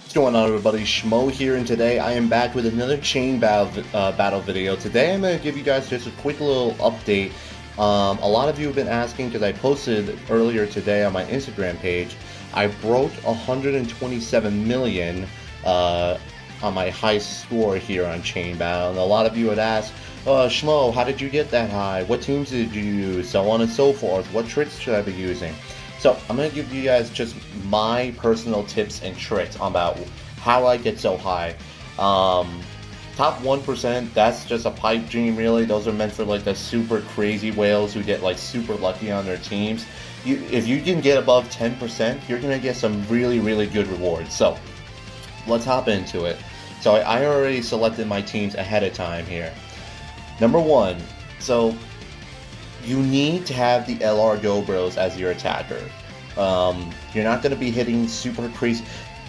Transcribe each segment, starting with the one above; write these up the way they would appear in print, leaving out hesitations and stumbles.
What's going on, everybody? Schmo here, and today I am back with another chain battle video. Today I'm going to give you guys just a quick little update. A lot of you have been asking, because I posted earlier today on my Instagram page, I broke 127 million on my high score here on chain battle, and a lot of you had asked, Schmo, how did you get that high? What teams did you use? So on and so forth. What tricks should I be using? So I'm going to give you guys just my personal tips and tricks about how I get so high. Top 1%, that's just a pipe dream really. Those are meant for like the super crazy whales who get like super lucky on their teams. If you can get above 10%, you're going to get some really good rewards. So let's hop into it. So I already selected my teams ahead of time here. Number 1, so you need to have the LR Go Bros as your attacker. You're not going to be hitting super crazy.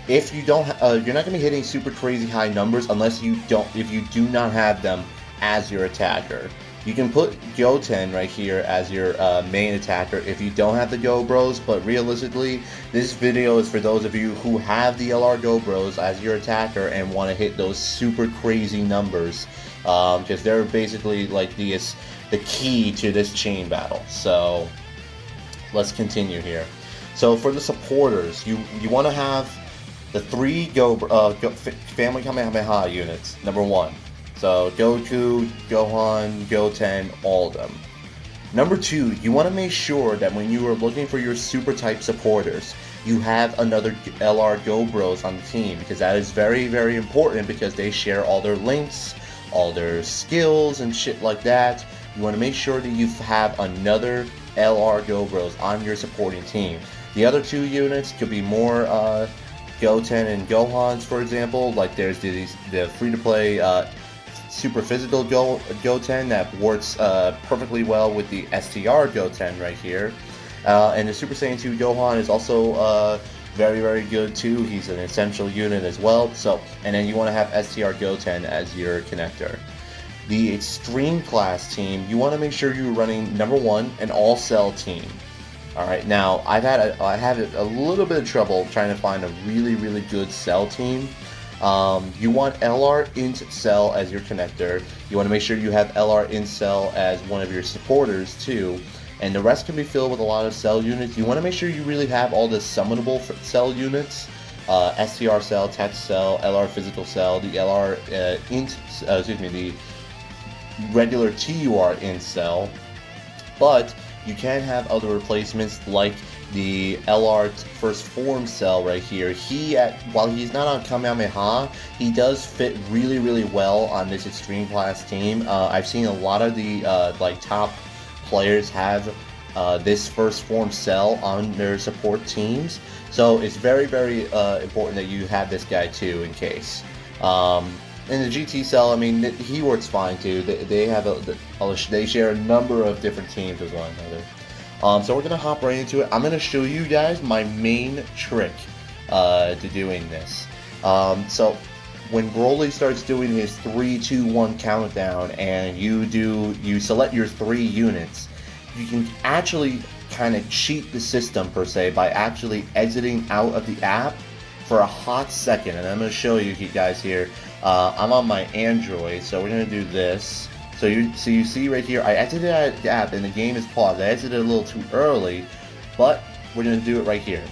If you don't, you're not going to be hitting super crazy high numbers unless if you do not have them as your attacker. You can put Goten right here as your main attacker if you don't have the Go Bros, but realistically, this video is for those of you who have the LR Go Bros as your attacker and want to hit those super crazy numbers, because they're basically like the key to this chain battle. So let's continue here. So for the supporters, you want to have the 3 Family Kamehameha units, number 1. So Goku, Gohan, Goten, all of them. Number 2, you want to make sure that when you are looking for your super type supporters, you have another LR Go Bros on the team, because that is very important, because they share all their links, all their skills and shit like that. You want to make sure that you have another LR Go Bros on your supporting team. The other 2 units could be more Goten and Gohans, for example. Like there's the free-to-play super physical Goten that works perfectly well with the STR Goten right here. And the Super Saiyan 2 Gohan is also very good too. He's an essential unit as well. So, and then you want to have STR Goten as your connector. The Extreme Class team, you want to make sure you're running, number 1, an all-cell team. Alright, now I had a little bit of trouble trying to find a really good cell team. You want LR int cell as your connector. You want to make sure you have LR int cell as one of your supporters too. And the rest can be filled with a lot of cell units. You want to make sure you really have all the summonable cell units. STR cell, tech cell, LR physical cell, the LR the regular TUR int cell. But you can have other replacements like the LR first form cell right here. While he's not on Kamehameha, he does fit really well on this Extreme Class team. I've seen a lot of the like top players have this first form cell on their support teams, so it's very important that you have this guy too in case. And the GT cell, I mean, he works fine too. They share a number of different teams with one another. So we're gonna hop right into it. I'm gonna show you guys my main trick to doing this. So when BROLY starts doing his 3, 2, 1 countdown, and you select your 3 units, you can actually kind of cheat the system per se by actually exiting out of the app for a hot second. And I'm gonna show you guys here. I'm on my Android, so we're gonna do this. So you see right here, I exited out of the app and the game is paused. I exited a little too early, but we're gonna do it right here.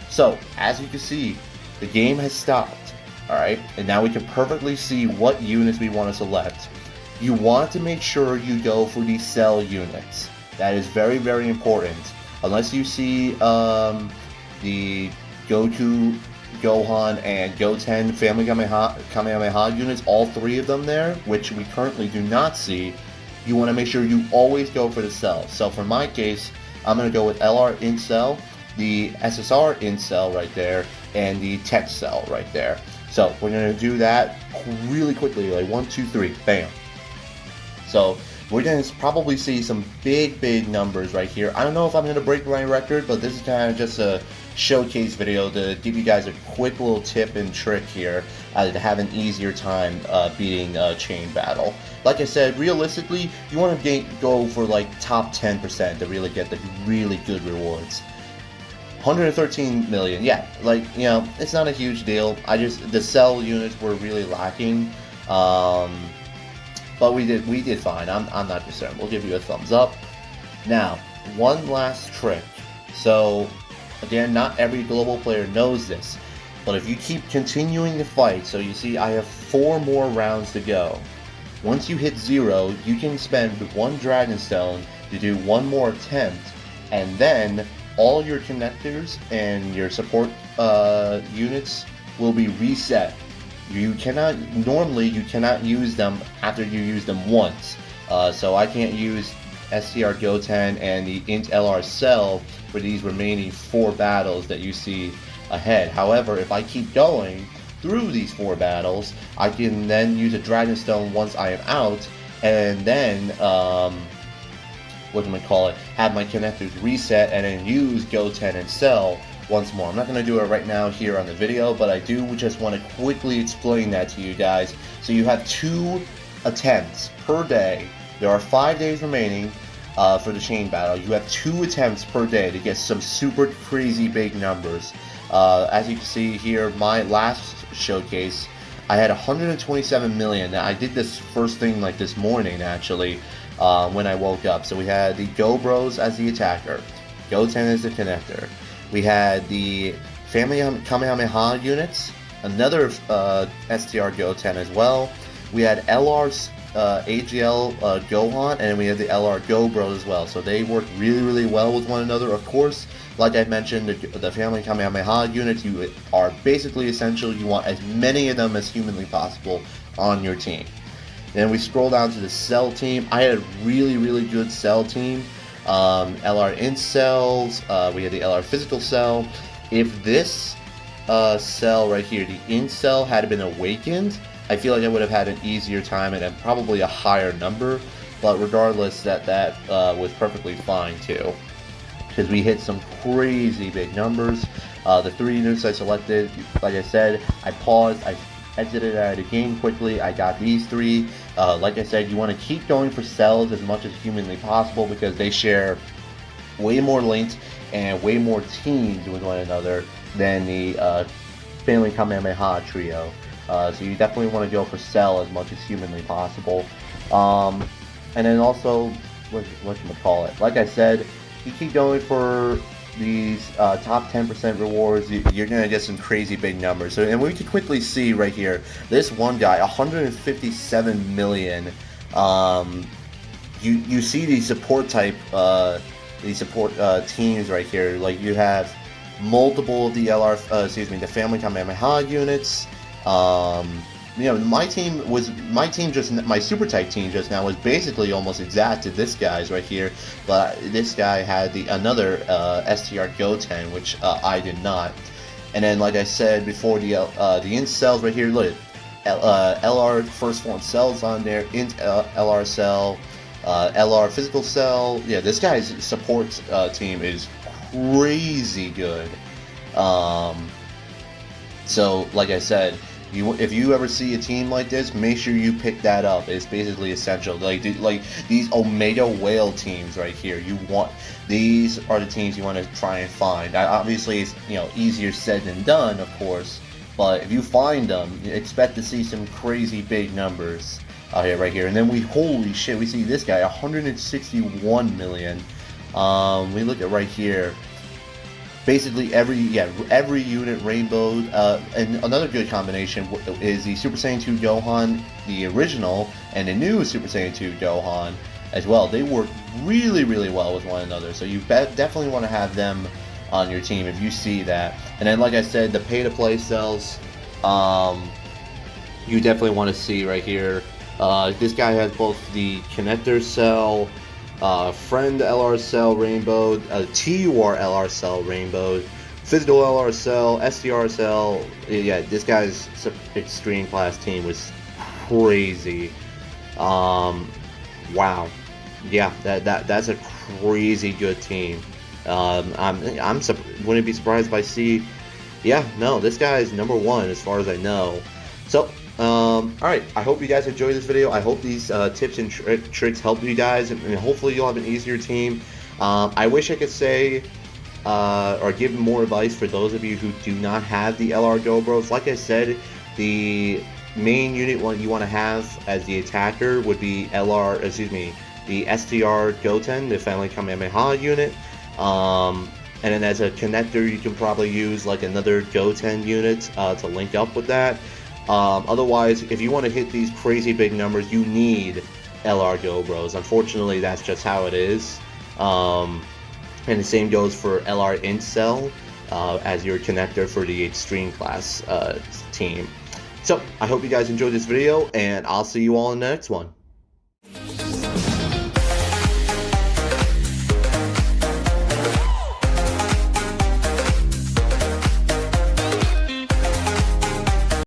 So as you can see, the game has stopped. Alright, and now we can perfectly see what units we want to select. You want to make sure you go for the cell units. That is very important. Unless you see the Goku, Gohan, and Goten Family Kamehameha units, all 3 of them there, which we currently do not see, you want to make sure you always go for the cell. So for my case, I'm going to go with LR int cell, the SSR int cell right there, and the tech cell right there. So we're going to do that really quickly, like 1, 2, 3, bam. So we're going to probably see some big numbers right here. I don't know if I'm going to break my record, but this is kind of just a showcase video to give you guys a quick little tip and trick here to have an easier time beating chain battle. Like I said, realistically, you want to go for like top 10% to really get the really good rewards. 113 million, yeah, like, you know, it's not a huge deal. The cell units were really lacking, but we did fine. I'm not concerned. We'll give you a thumbs up. Now, one last trick. So, again, not every global player knows this, but if you keep continuing to fight, so you see I have 4 more rounds to go. Once you hit 0, you can spend 1 Dragon Stone to do 1 more attempt, and then all your connectors and your support units will be reset. Normally you cannot use them after you use them once. So I can't use STR Goten and the Int LR Cell for these remaining 4 battles that you see ahead. However, if I keep going through these 4 battles, I can then use a Dragon Stone once I am out, and then have my connectors reset and then use Goten and Cell once more. I'm not going to do it right now here on the video, but I do just want to quickly explain that to you guys. So you have 2 attempts per day. There are 5 days remaining for the chain battle. You have 2 attempts per day to get some super crazy big numbers. As you can see here, my last showcase, I had 127 million. Now, I did this first thing like this morning, actually, when I woke up. So we had the Go Bros as the attacker, Goten as the connector. We had the Family Kamehameha units, another STR Goten as well. We had LR's AGL Gohan, and we had the LR Go Bros as well. So they work really, really well with one another. Of course, like I mentioned, the Family Kamehameha units are basically essential. You want as many of them as humanly possible on your team. Then we scroll down to the Cell team. I had a really, really good Cell team. LR Int Cells, we had the LR Physical Cell. If this cell right here, the Int Cell, had been awakened, I feel like I would have had an easier time and probably a higher number. But regardless, that was perfectly fine too, because we hit some crazy big numbers. The 3 units I selected, like I said, I paused, I exited out of the game quickly. I got these 3. Like I said, you want to keep going for cells as much as humanly possible because they share way more links and way more teams with one another than the Family Kamehameha trio. So you definitely want to go for cell as much as humanly possible. And then also, whatchamacallit, like I said, you keep going for these top 10% rewards, you're going to get some crazy big numbers. So, and we can quickly see right here, this one guy, 157 million. You see these support type, teams right here. Like you have multiple of the the Family Kamehameha units. You know, my super type team just now was basically almost exact to this guy's right here, but this guy had another STR Goten, which I did not. And then, like I said before, the Int Cells right here, look, LR First Form Cells on there, Int LR Cell, LR Physical Cell. Yeah, this guy's support team is crazy good. So, like I said, if you ever see a team like this, make sure you pick that up. It's basically essential. Like these Omega Whale teams right here. These are the teams you want to try and find. Obviously, it's easier said than done, of course. But if you find them, you expect to see some crazy big numbers out here, right here. And then holy shit, we see this guy, 161 million. We look at right here. Basically every unit rainbowed, and another good combination is the Super Saiyan 2 Gohan, the original, and the new Super Saiyan 2 Gohan as well. They work really, really well with one another, so you definitely want to have them on your team if you see that. And then, like I said, the pay-to-play cells, you definitely want to see right here. This guy has both the connector cell, Friend LR Cell Rainbowed, TUR LR Cell Rainbowed, Physical LR Cell, STR Cell. Yeah, this guy's extreme class team was crazy. Wow. Yeah, that's a crazy good team. Wouldn't be surprised if I see. Yeah, no, this guy is number 1 as far as I know. So, alright, I hope you guys enjoyed this video. I hope these tips and tricks help you guys, and hopefully you'll have an easier team. I wish I could say or give more advice for those of you who do not have the LR Go Bros. Like I said, the main unit you want to have as the attacker would be the STR Goten, the Family Kamehameha unit. And then as a connector, you can probably use like another Goten unit to link up with that. Otherwise, if you want to hit these crazy big numbers, you need LR Go Bros. Unfortunately, that's just how it is. And the same goes for LR Incel as your connector for the Extreme class team. So, I hope you guys enjoyed this video, and I'll see you all in the next one.